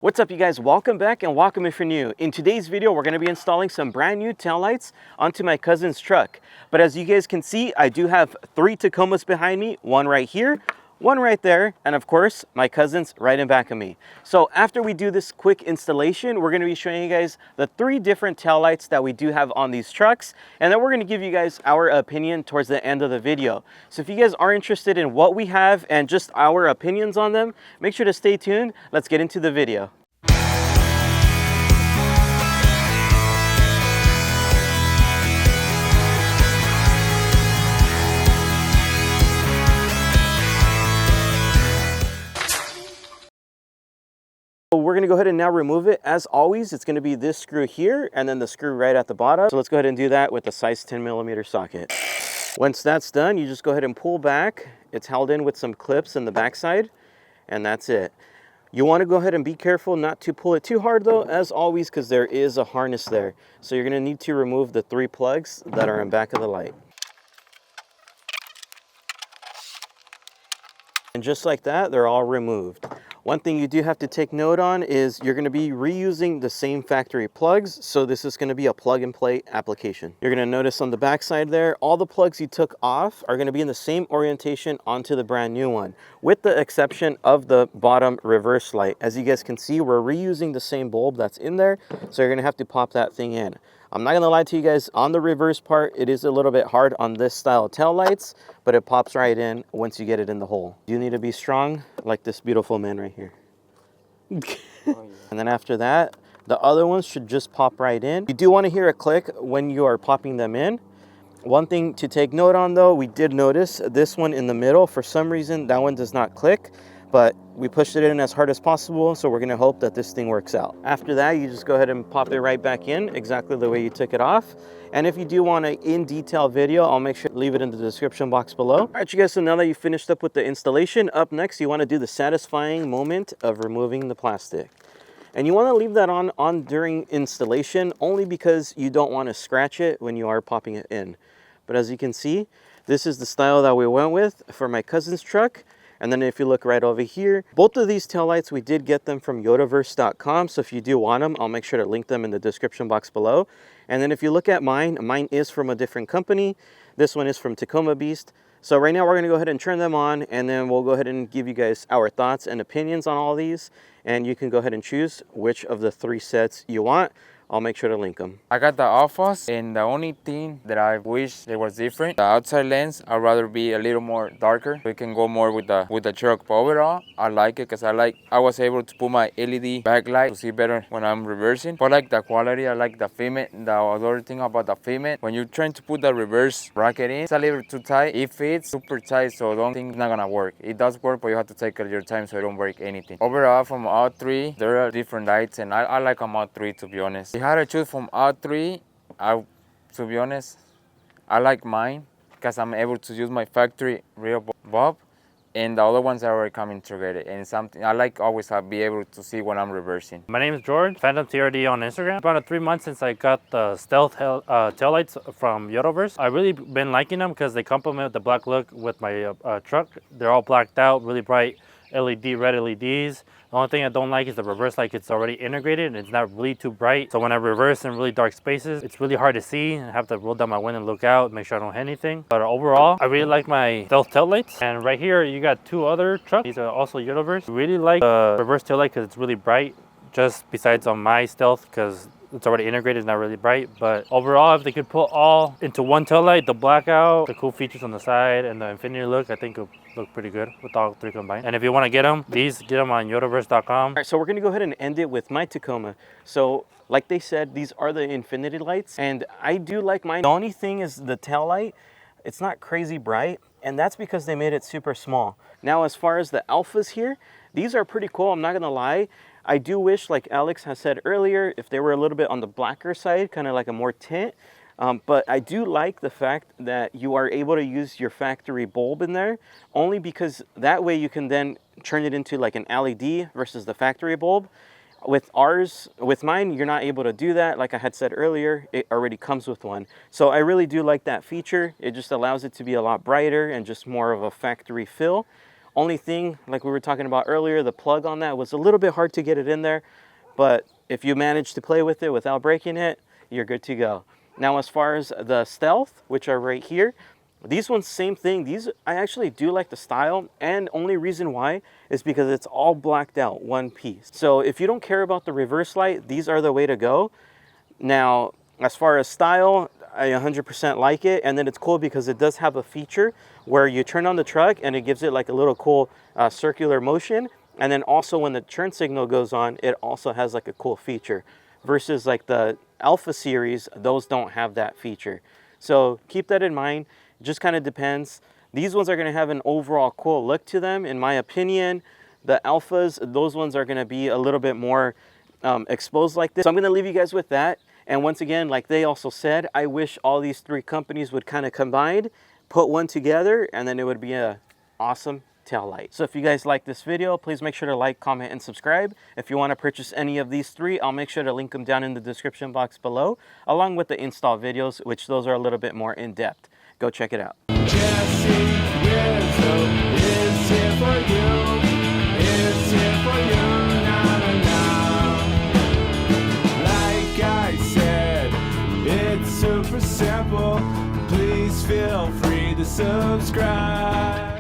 What's up, you guys? Welcome back and welcome if you're new. In today's video, we're going to be installing some brand new taillights onto my cousin's truck. But as you guys can see, I do have 3 Tacomas behind me, one right here, one right there, and of course, my cousin's right in back of me. So after we do this quick installation, we're going to be showing you guys the 3 different taillights that we do have on these trucks, and then we're going to give you guys our opinion towards the end of the video. So if you guys are interested in what we have and just our opinions on them, make sure to stay tuned. Let's get into the video. We're going to go ahead and now remove it. As always, it's going to be this screw here and then the screw right at the bottom. So let's go ahead and do that with the size 10mm socket. Once that's done, you just go ahead and pull back. It's held in with some clips in the backside, and that's it. You want to go ahead and be careful not to pull it too hard though, as always, because there is a harness there. So you're going to need to remove the 3 plugs that are in back of the light. And just like that, they're all removed. One thing you do have to take note on is you're going to be reusing the same factory plugs, so this is going to be a plug and play application. You're going to notice on the back side there, all the plugs you took off are going to be in the same orientation onto the brand new one, with the exception of the bottom reverse light. As you guys can see, we're reusing the same bulb that's in there, so you're going to have to pop that thing in. I'm not going to lie to you guys, on the reverse part, it is a little bit hard on this style of tail lights, but it pops right in once you get it in the hole. You need to be strong like this beautiful man right here. Oh, yeah. And then after that, the other ones should just pop right in. You do want to hear a click when you are popping them in. One thing to take note on though, we did notice this one in the middle, for some reason that one does not click, but we pushed it in as hard as possible, so we're going to hope that this thing works out. After that, you just go ahead and pop it right back in exactly the way you took it off. And if you do want an in-detail video, I'll make sure to leave it in the description box below. All right, you guys, so now that you finished up with the installation, up next you want to do the satisfying moment of removing the plastic. And you want to leave that on during installation, only because you don't want to scratch it when you are popping it in. But as you can see, this is the style that we went with for my cousin's truck. And then if you look right over here, both of these taillights, we did get them from Yotaverse.com. So if you do want them, I'll make sure to link them in the description box below. And then if you look at mine is from a different company. This one is from Tacomabeast. So right now we're going to go ahead and turn them on, and then we'll go ahead and give you guys our thoughts and opinions on all these. And you can go ahead and choose which of the 3 sets you want. I'll make sure to link them. I got the offroad, and the only thing that I wish it was different, the outside lens, I'd rather be a little more darker. We can go more with the truck. But overall, I like it because I was able to put my LED backlight to see better when I'm reversing. But I like the quality, I like the fitment. The other thing about the fitment, when you're trying to put the reverse bracket in, it's a little too tight. It fits super tight, so I don't think it's not gonna work. It does work, but you have to take your time so it don't break anything. Overall, from all 3, there are different lights, and I like them all 3, to be honest. If I had to choose from all 3, to be honest, I like mine because I'm able to use my factory real bulb, and the other ones are already come integrated. And something I like always be able to see when I'm reversing. My name is George, Phantom TRD on Instagram. About 3 months since I got the stealth taillights from Yotaverse. I've really been liking them because they complement the black look with my truck. They're all blacked out, really bright red LEDs. The only thing I don't like is the reverse light. It's already integrated and it's not really too bright. So when I reverse in really dark spaces, it's really hard to see. I have to roll down my window and look out, make sure I don't hit anything. But overall, I really like my stealth taillights. And right here, you got 2 other trucks. These are also Yotaverse. I really like the reverse taillight because it's really bright. Just besides on my stealth, because it's already integrated, it's not really bright. But overall, if they could put all into one taillight, the blackout, the cool features on the side, and the infinity look, I think it would look pretty good with all 3 combined. And if you want to get them, get them on Yotaverse.com. All right, so we're going to go ahead and end it with my Tacoma. So like they said, these are the infinity lights, and I do like mine. The only thing is the tail light, it's not crazy bright, and that's because they made it super small. Now, as far as the alphas here, these are pretty cool, I'm not going to lie. I do wish, like Alex has said earlier, if they were a little bit on the blacker side, kind of like a more tint. But I do like the fact that you are able to use your factory bulb in there, only because that way you can then turn it into like an LED versus the factory bulb. With mine, you're not able to do that. Like I had said earlier, it already comes with one. So I really do like that feature. It just allows it to be a lot brighter and just more of a factory feel. Only thing, like we were talking about earlier, the plug on that was a little bit hard to get it in there, but if you manage to play with it without breaking it, you're good to go. Now, as far as the Stealth, which are right here, these ones, same thing. These, I actually do like the style, and only reason why is because it's all blacked out, one piece. So if you don't care about the reverse light, these are the way to go. Now, as far as style, I 100% like it, and then it's cool because it does have a feature where you turn on the truck and it gives it like a little cool circular motion, and then also when the turn signal goes on, it also has like a cool feature, versus like the Alpha series, those don't have that feature. So keep that in mind. It just kind of depends. These ones are going to have an overall cool look to them, in my opinion. The Alphas, those ones are going to be a little bit more exposed like this. So I'm going to leave you guys with that. And once again, like they also said, I wish all these three companies would kind of combine, put one together, and then it would be a awesome tail light. So if you guys like this video, please make sure to like, comment, and subscribe. If you want to purchase any of these three, I'll make sure to link them down in the description box below, along with the install videos, which those are a little bit more in depth. Go check it out. JesseRizo is here for you. It's here for you. Like I said, it's super simple. Please feel free to subscribe.